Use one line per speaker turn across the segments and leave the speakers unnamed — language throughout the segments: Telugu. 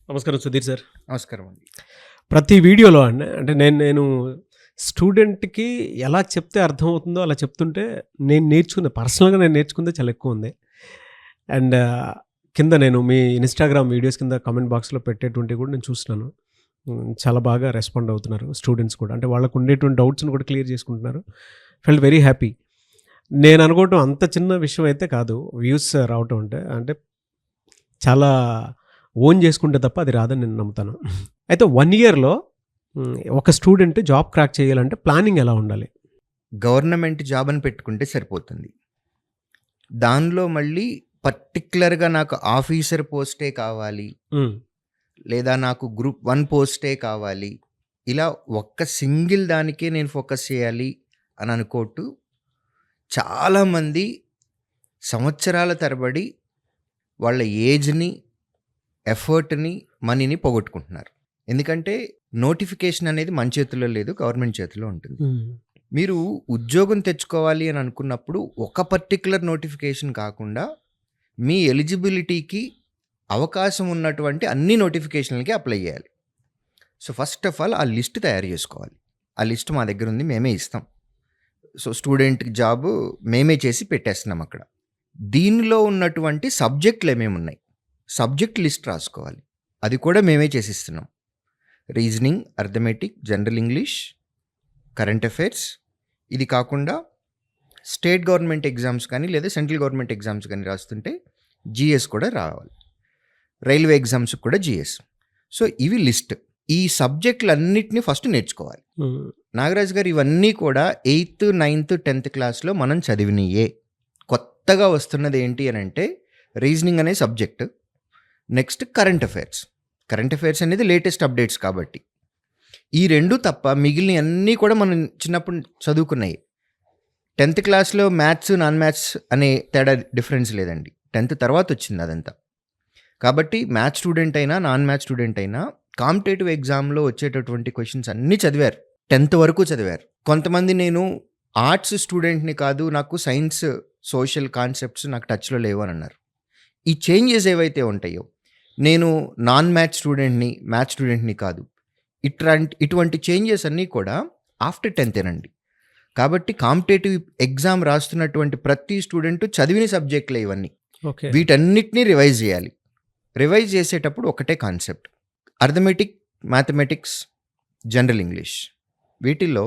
నమస్కారం సుధీర్ సార్.
నమస్కారం అండి.
ప్రతి వీడియోలో అండి అంటే నేను స్టూడెంట్‌కి ఎలా చెప్తే అర్థమవుతుందో అలా చెప్తుంటే పర్సనల్‌గా నేను నేర్చుకుందే చాలా ఎక్కువుంది. అండ్ కింద నేను మీ ఇన్‌స్టాగ్రామ్ వీడియోస్ కింద కామెంట్ బాక్స్‌లో పెట్టేటువంటివి కూడా నేను చూస్తున్నాను. చాలా బాగా రెస్పాండ్ అవుతున్నారు స్టూడెంట్స్ కూడా. అంటే వాళ్ళకు ఉండేటువంటి డౌట్స్‌ని కూడా క్లియర్ చేసుకుంటున్నారు. Felt very happy. నేను అనుకోవటం అంత చిన్న విషయం అయితే కాదు. వ్యూస్ రావటం అంటే చాలా ఓన్ చేసుకుంటే తప్ప అది రాదని నేను నమ్ముతాను. అయితే 1 ఇయర్‌లో ఒక స్టూడెంట్ జాబ్ క్రాక్ చేయాలంటే ప్లానింగ్ ఎలా ఉండాలి?
గవర్నమెంట్ జాబ్ అని పెట్టుకుంటే సరిపోతుంది. దానిలో మళ్ళీ పర్టిక్యులర్‌గా నాకు ఆఫీసర్ పోస్టే కావాలి,
హ్మ్.
లేదా నాకు గ్రూప్ 1 పోస్టే కావాలి. ఇలా ఒక్క సింగిల్ దానికే నేను ఫోకస్ చేయాలి అని అనుకోవట్టు చాలామంది సంవత్సరాల తరబడి వాళ్ళ ఏజ్‌ని, ఎఫర్ట్‌ని, మనీని పోగొట్టుకుంటున్నారు. ఎందుకంటే నోటిఫికేషన్ అనేది మన చేతుల్లో లేదు, గవర్నమెంట్ చేతిలో ఉంటుంది. మీరు ఉద్యోగం తెచ్చుకోవాలి అని అనుకున్నప్పుడు ఒక పర్టిక్యులర్ నోటిఫికేషన్ కాకుండా మీ ఎలిజిబిలిటీకి అవకాశం ఉన్నటువంటి అన్ని నోటిఫికేషన్లకి అప్లై చేయాలి. సో ఫస్ట్ ఆఫ్ ఆల్ ఆ లిస్ట్ తయారు చేసుకోవాలి. ఆ లిస్ట్ మా దగ్గర ఉంది, మేమే ఇస్తాం. సో స్టూడెంట్కి జాబ్ మేమే చేసి పెట్టేస్తున్నాం అక్కడ. దీనిలో ఉన్నటువంటి సబ్జెక్టులు ఏమేమి ఉన్నాయి, సబ్జెక్ట్ లిస్ట్ రాసుకోవాలి. అది కూడా మేమే చేసిస్తున్నాం. Reasoning, arithmetic, general English, current affairs. ఇది కాకుండా స్టేట్ గవర్నమెంట్ ఎగ్జామ్స్ కానీ లేదా సెంట్రల్ గవర్నమెంట్ ఎగ్జామ్స్ కానీ రాస్తుంటే జీఎస్ కూడా రావాలి. రైల్వే ఎగ్జామ్స్కి కూడా జీఎస్. సో ఇవి లిస్ట్. ఈ సబ్జెక్టులన్నిటిని ఫస్ట్ నేర్చుకోవాలి. నాగరాజ్ గారు ఇవన్నీ కూడా 8th, 9th, 10th క్లాస్లో మనం చదివినయే. కొత్తగా వస్తున్నది ఏంటి అని అంటే రీజనింగ్ అనే subject, next current affairs. Current affairs అనేది లేటెస్ట్ అప్డేట్స్ కాబట్టి ఈ రెండు తప్ప మిగిలిన అన్నీ కూడా మనం చిన్నప్పుడు చదువుకున్నాయి. 10th క్లాస్లో మ్యాథ్స్, నాన్ మ్యాథ్స్ అనే తేడా డిఫరెన్స్ లేదండి. 10th తర్వాత వచ్చింది అదంతా. కాబట్టి మ్యాథ్స్ స్టూడెంట్ అయినా నాన్ మ్యాథ్స్ స్టూడెంట్ అయినా కాంపిటేటివ్ ఎగ్జామ్లో వచ్చేటటువంటి క్వశ్చన్స్ అన్నీ చదివారు, 10th వరకు చదివారు. కొంతమంది నేను ఆర్ట్స్ స్టూడెంట్ని కాదు, నాకు సైన్స్, సోషల్ కాన్సెప్ట్స్ నాకు టచ్లో లేవు అని అన్నారు. ఈ చేంజెస్ ఏవైతే ఉంటాయో, నేను నాన్ మ్యాథ్స్ స్టూడెంట్ని, మ్యాథ్స్ స్టూడెంట్ని కాదు, ఇటువంటి చేంజెస్ అన్నీ కూడా ఆఫ్టర్ 10th ఏనండి. కాబట్టి కాంపిటేటివ్ ఎగ్జామ్ రాస్తున్నటువంటి ప్రతి స్టూడెంట్ చదివిన సబ్జెక్టులే ఇవన్నీ.
ఓకే.
వీటన్నిటినీ రివైజ్ చేయాలి. రివైజ్ చేసేటప్పుడు ఒకటే concept, arithmetic, mathematics, general English. వీటిల్లో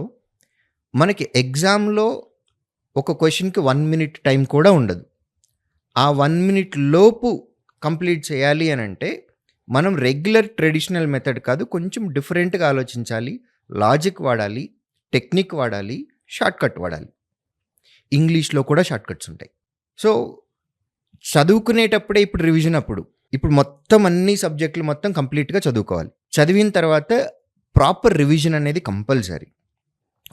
మనకి ఎగ్జామ్లో ఒక క్వశ్చన్కి 1 minute టైం కూడా ఉండదు. ఆ 1 minute లోపు కంప్లీట్ చేయాలి అని అంటే మనం రెగ్యులర్ ట్రెడిషనల్ మెథడ్ కాదు, కొంచెం డిఫరెంట్గా ఆలోచించాలి, లాజిక్ వాడాలి, టెక్నిక్ వాడాలి, షార్ట్ కట్ వాడాలి. ఇంగ్లీష్లో కూడా షార్ట్ కట్స్ ఉంటాయి. సో చదువుకునేటప్పుడే ఇప్పుడు రివిజన్ ఇప్పుడు మొత్తం అన్ని సబ్జెక్టులు మొత్తం కంప్లీట్గా చదువుకోవాలి. చదివిన తర్వాత ప్రాపర్ రివిజన్ అనేది కంపల్సరీ.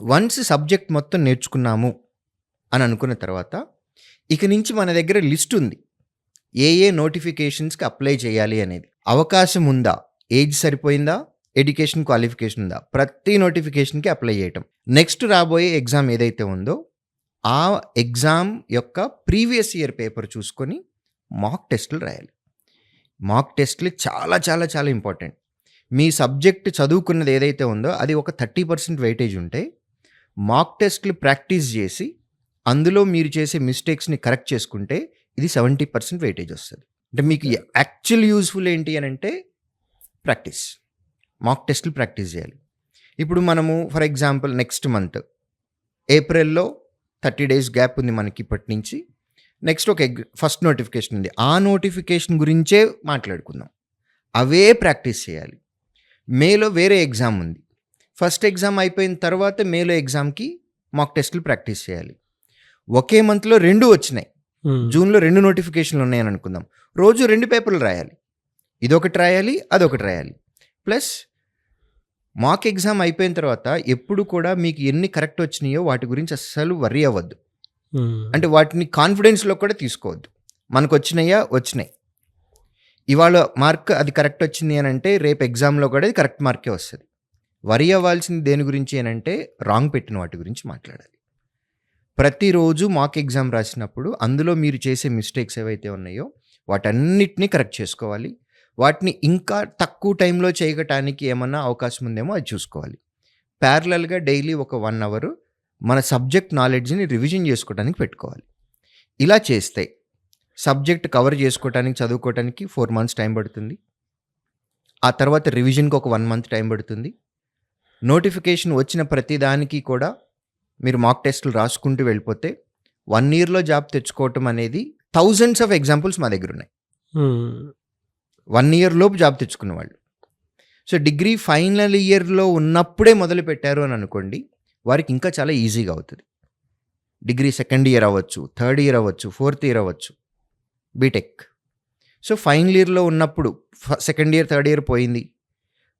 వన్స్ సబ్జెక్ట్ మొత్తం నేర్చుకున్నాము అని అనుకున్న తర్వాత ఇక నుంచి మన దగ్గర లిస్ట్ ఉంది, ఏ నోటిఫికేషన్స్కి అప్లై చేయాలి అనేది. అవకాశం ఉందా, ఏజ్ సరిపోయిందా, ఎడ్యుకేషన్ క్వాలిఫికేషన్ ఉందా, ప్రతి నోటిఫికేషన్కి అప్లై చేయటం. నెక్స్ట్ రాబోయే ఎగ్జామ్ ఏదైతే ఉందో ఆ ఎగ్జామ్ యొక్క ప్రీవియస్ ఇయర్ పేపర్ చూసుకొని మాక్ టెస్టులు రాయాలి. మాక్ టెస్టులు చాలా చాలా చాలా ఇంపార్టెంట్. మీ సబ్జెక్ట్ చదువుకున్నది ఏదైతే ఉందో అది ఒక 30% వెయిటేజ్ ఉంటే మాక్ టెస్టులు ప్రాక్టీస్ చేసి అందులో మీరు చేసే మిస్టేక్స్ని కరెక్ట్ చేసుకుంటే ఇది 70% వెయిటేజ్ వస్తుంది. అంటే మీకు యాక్చువల్ యూజ్ఫుల్ ఏంటి అని అంటే ప్రాక్టీస్, మాక్ టెస్టులు ప్రాక్టీస్ చేయాలి. ఇప్పుడు మనము ఫర్ ఎగ్జాంపుల్ నెక్స్ట్ మంత్ ఏప్రిల్లో 30 days గ్యాప్ ఉంది మనకి ఇప్పటి నుంచి. నెక్స్ట్ ఒక ఫస్ట్ నోటిఫికేషన్ ఉంది, ఆ నోటిఫికేషన్ గురించే మాట్లాడుకుందాం, అవే ప్రాక్టీస్ చేయాలి. మేలో వేరే ఎగ్జామ్ ఉంది, ఫస్ట్ ఎగ్జామ్ అయిపోయిన తర్వాత మేలో ఎగ్జామ్కి మాక్ టెస్టులు ప్రాక్టీస్ చేయాలి. ఒకే మంత్లో 2 వచ్చినాయి, జూన్లో 2 నోటిఫికేషన్లు ఉన్నాయని అనుకుందాం, రోజు 2 పేపర్లు రాయాలి. ఇదొకటి రాయాలి, అదొకటి రాయాలి. ప్లస్ మాక్ ఎగ్జామ్ అయిపోయిన తర్వాత ఎప్పుడు కూడా మీకు ఎన్ని కరెక్ట్ వచ్చినాయో వాటి గురించి అస్సలు వర్రీ అవ్వద్దు. అంటే వాటిని కాన్ఫిడెన్స్లో కూడా తీసుకోవద్దు. మనకు వచ్చినాయి, ఇవాళ మార్క్ అది కరెక్ట్ వచ్చింది అని అంటే రేపు ఎగ్జామ్లో కూడా అది కరెక్ట్ మార్కే వస్తుంది. వరీ అవ్వాల్సింది దేని గురించి అని అంటే రాంగ్ పెట్టిన వాటి గురించి మాట్లాడాలి. ప్రతిరోజు మాక్ ఎగ్జామ్ రాసినప్పుడు అందులో మీరు చేసే మిస్టేక్స్ ఏవైతే ఉన్నాయో వాటన్నిటినీ కరెక్ట్ చేసుకోవాలి. వాటిని ఇంకా తక్కువ టైంలో చేయటానికి ఏమన్నా అవకాశం ఉందేమో అది చూసుకోవాలి. ప్యారలల్‌గా డైలీ ఒక 1 అవర్ మన సబ్జెక్ట్ నాలెడ్జ్‌ని రివిజన్ చేసుకోవడానికి పెట్టుకోవాలి. ఇలా చేస్తే సబ్జెక్ట్ కవర్ చేసుకోవటానికి, చదువుకోవటానికి 4 మంత్స్ టైం పడుతుంది. ఆ తర్వాత రివిజన్‌కి ఒక 1 మంత్ టైం పడుతుంది. నోటిఫికేషన్ వచ్చిన ప్రతి దానికి కూడా మీరు మాక్ టెస్టులు రాసుకుంటూ వెళ్ళిపోతే 1 ఇయర్‌లో జాబ్ తెచ్చుకోవటం అనేది థౌసండ్స్ ఆఫ్ ఎగ్జాంపుల్స్ మా దగ్గరున్నాయి. 1 ఇయర్ లోపు జాబ్ తెచ్చుకున్న వాళ్ళు. సో, డిగ్రీ ఫైనల్ ఇయర్‌లో ఉన్నప్పుడే మొదలుపెట్టారు అని అనుకోండి, వారికి ఇంకా చాలా ఈజీగా అవుతది. డిగ్రీ సెకండ్ ఇయర్ అవ్వచ్చు, థర్డ్ ఇయర్ అవ్వచ్చు, ఫోర్త్ ఇయర్ అవ్వచ్చు, బీటెక్. సో, ఫైనల్ ఇయర్‌లో ఉన్నప్పుడు సెకండ్ ఇయర్, థర్డ్ ఇయర్ పోయింది.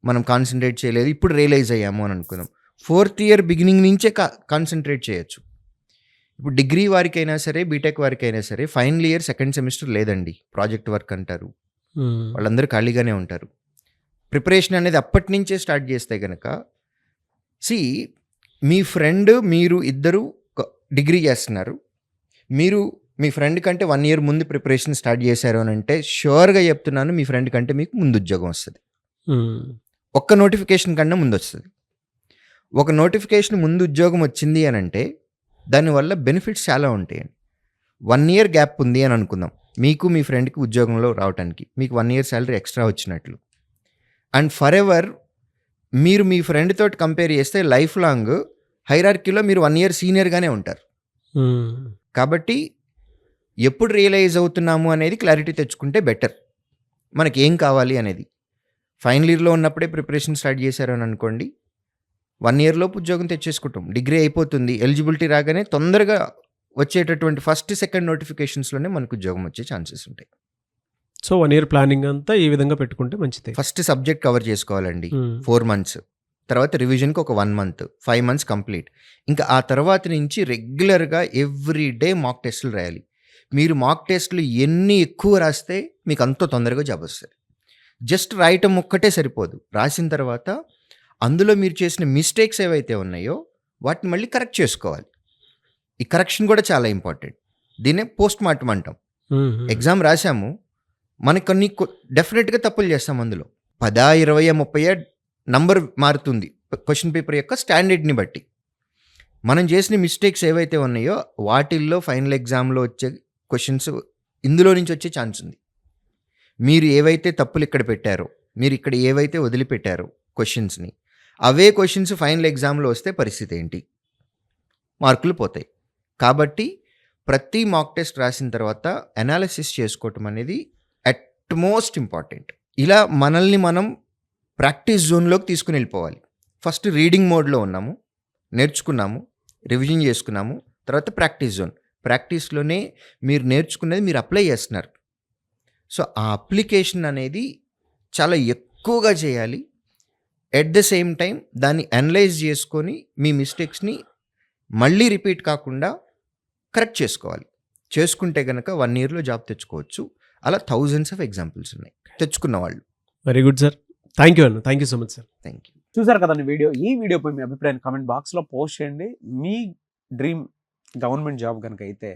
మనం కాన్సంట్రేట్ చేయలేదు. ఇప్పుడు రియలైజ్ అయ్యాము అని అనుకుందాం. ఫోర్త్ ఇయర్ బిగినింగ్ నుంచే కాన్సంట్రేట్ చేయొచ్చు. ఇప్పుడు డిగ్రీ వారికైనా సరే, బీటెక్ వారికైనా సరే ఫైనల్ ఇయర్ సెకండ్ సెమిస్టర్ లేదండి. ప్రాజెక్ట్ వర్క్ అంటారు. వాళ్ళందరూ ఖాళీగానే ఉంటారు. ప్రిపరేషన్ అనేది అప్పటి నుంచే స్టార్ట్ చేస్తే గనక మీ ఫ్రెండ్, మీరు ఇద్దరు డిగ్రీ చేస్తున్నారు. మీరు మీ ఫ్రెండ్ కంటే 1 ఇయర్ ముందు ప్రిపరేషన్ స్టార్ట్ చేశారు అని అంటే ష్యూర్‌గా చెప్తున్నాను, మీ ఫ్రెండ్ కంటే మీకు ముందు ఉద్యోగం వస్తది. ఒక్క నోటిఫికేషన్ కన్నా ముందు వస్తది. ఒక నోటిఫికేషన్ ముందు ఉద్యోగం వచ్చింది అని అంటే దానివల్ల బెనిఫిట్స్ చాలా ఉంటాయండి. 1 ఇయర్ గ్యాప్ ఉంది అని అనుకుందాం. మీకు మీ ఫ్రెండ్‌కి ఉద్యోగంలో రావటానికి. మీకు 1 ఇయర్ సాలరీ ఎక్స్ట్రా వచ్చినట్లు. అండ్ ఫర్ ఎవర్ మీరు మీ ఫ్రెండ్ తోటి కంపేర్ చేస్తే లైఫ్ లాంగ్ హైరార్కీలో మీరు 1 ఇయర్ సీనియర్‌గానే ఉంటారు. కాబట్టి ఎప్పుడు రియలైజ్ అవుతున్నాము అనేది క్లారిటీ తెచ్చుకుంటే బెటర్. మనకి ఏం కావాలి అనేది. ఫైనల్ ఇయర్‌లో ఉన్నప్పుడే ప్రిపరేషన్ స్టార్ట్ చేశారు అని అనుకోండి, 1 ఇయర్ లోపు ఉద్యోగం తెచ్చేసుకుంటాం. డిగ్రీ అయిపోతుంది. ఎలిజిబిలిటీ రాగానే తొందరగా వచ్చేటటువంటి ఫస్ట్, సెకండ్ నోటిఫికేషన్స్‌లోనే మనకు ఉద్యోగం వచ్చే ఛాన్సెస్ ఉంటాయి.
సో 1 ఇయర్ ప్లానింగ్ అంతా ఈ విధంగా పెట్టుకుంటే మంచిదే.
ఫస్ట్ సబ్జెక్ట్ కవర్ చేసుకోవాలండి. 4 మంత్స్. తర్వాత రివిజన్‌కి ఒక 1 మంత్. 5 months complete. ఇంకా ఆ తర్వాత నుంచి రెగ్యులర్‌గా ఎవ్రీ డే మాక్ టెస్టులు రాయాలి. మీరు మాక్ టెస్టులు ఎన్ని ఎక్కువ రాస్తే మీకు అంత తొందరగా జాబ్ వస్తది. జస్ట్ రాయటం ఒక్కటే సరిపోదు. రాసిన తర్వాత అందులో మీరు చేసిన మిస్టేక్స్ ఏవైతే ఉన్నాయో వాటిని మళ్ళీ కరెక్ట్ చేసుకోవాలి. ఈ కరెక్షన్ కూడా చాలా ఇంపార్టెంట్. దీన్నే పోస్ట్ మార్టం అంటాం. ఎగ్జామ్ రాసాము, మనకు కొన్ని డెఫినెట్‌గా తప్పులు చేస్తాం అందులో. 10, 20, 30 నంబర్ మారుతుంది క్వెషన్ పేపర్ యొక్క స్టాండర్డ్‌ని బట్టి. మనం చేసిన మిస్టేక్స్ ఏవైతే ఉన్నాయో వాటిల్లో ఫైనల్ ఎగ్జామ్‌లో వచ్చే క్వెషన్స్ ఇందులో నుంచి వచ్చే ఛాన్స్ ఉంది. మీరు ఏవైతే తప్పులు ఇక్కడ పెట్టారో, మీరు ఇక్కడ ఏవైతే వదిలిపెట్టారో క్వెషన్స్‌ని, అవే క్వెషన్స్ ఫైనల్ ఎగ్జామ్‌లో వస్తే పరిస్థితి ఏంటి? మార్కులు పోతాయి. కాబట్టి ప్రతి మాక్ టెస్ట్ రాసిన తర్వాత అనాలిసిస్ చేసుకోవటం అనేది అట్ మోస్ట్ ఇంపార్టెంట్. ఇలా మనల్ని మనం ప్రాక్టీస్ జోన్‌లోకి తీసుకుని వెళ్ళిపోవాలి. ఫస్ట్ రీడింగ్ మోడ్‌లో ఉన్నాము, నేర్చుకున్నాము, రివిజన్ చేసుకున్నాము. తర్వాత ప్రాక్టీస్ జోన్. ప్రాక్టీస్‌లోనే మీరు నేర్చుకున్నది మీరు అప్లై చేస్తున్నారు. సో, ఆ అప్లికేషన్ అనేది చాలా ఎక్కువగా చేయాలి. ఎట్ ద సేమ్ టైం దాన్ని అనలైజ్ చేసుకొని మీ మిస్టేక్స్‌ని మళ్ళీ రిపీట్ కాకుండా కరెక్ట్ చేసుకోవాలి. చేసుకుంటే గనక 1 ఇయర్‌లో జాబ్ తెచ్చుకోవచ్చు. అలా థౌసండ్స్ ఆఫ్ ఎగ్జాంపుల్స్ ఉన్నాయి తెచ్చుకున్న వాళ్ళు.
Very good sir. Thank you అన్న. Thank you so much sir.
Thank you.
చూసారు కదండి వీడియో. ఈ వీడియోపై మీ అభిప్రాయాన్ని కామెంట్ బాక్స్లో పోస్ట్ చేయండి. మీ డ్రీమ్ గవర్నమెంట్ జాబ్ కనుక అయితే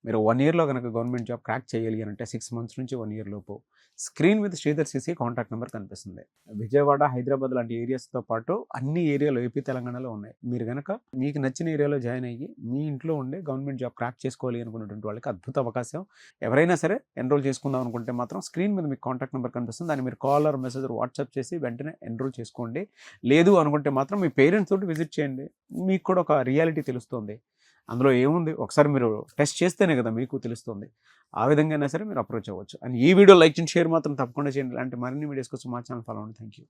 మీరు 1 ఇయర్లో కనుక గవర్నమెంట్ జాబ్ క్రాక్ చేయాలి అని అంటే 6 మంత్స్ నుంచి 1 ఇయర్ లోపు స్క్రీన్ మీద శ్రీధర్ సిసి కాంటాక్ట్ నెంబర్ కనిపిస్తుంది. విజయవాడ, హైదరాబాద్ లాంటి ఏరియాస్తో పాటు అన్ని ఏరియాలో ఏపీ, తెలంగాణలో ఉన్నాయి. మీరు కనుక మీకు నచ్చిన ఏరియాలో జాయిన్ అయ్యి మీ ఇంట్లో ఉండే గవర్నమెంట్ జాబ్ క్రాక్ చేసుకోవాలి అనుకున్నటువంటి వాళ్ళకి అద్భుత అవకాశం. ఎవరైనా సరే ఎన్రోల్ చేసుకుందాం అనుకుంటే మాత్రం స్క్రీన్ మీద మీకు కాంటాక్ట్ నెంబర్ కనిపిస్తుంది. దాన్ని మీరు కాల్ ఆర్ మెసేజ్ వాట్సాప్ చేసి వెంటనే ఎన్రోల్ చేసుకోండి. లేదు అనుకుంటే మాత్రం మీ పేరెంట్స్ తోటి విజిట్ చేయండి. మీకు కూడా ఒక రియాలిటీ తెలుస్తుంది. అందులో ఏముంది, ఒకసారి మీరు టెస్ట్ చేస్తేనే కదా మీకు తెలుస్తుంది. ఆ విధంగా అయినా సరే మీరు అప్రోచ్ అవ్వచ్చు. అండ్ ఈ వీడియో లైక్ చేయండి, షేర్ మాత్రం తప్పకుండా చేయండి. ఇలాంటి మరిన్ని వీడియోస్ కోసం మా ఛానల్ ఫాలో అవ్వండి. Thank you.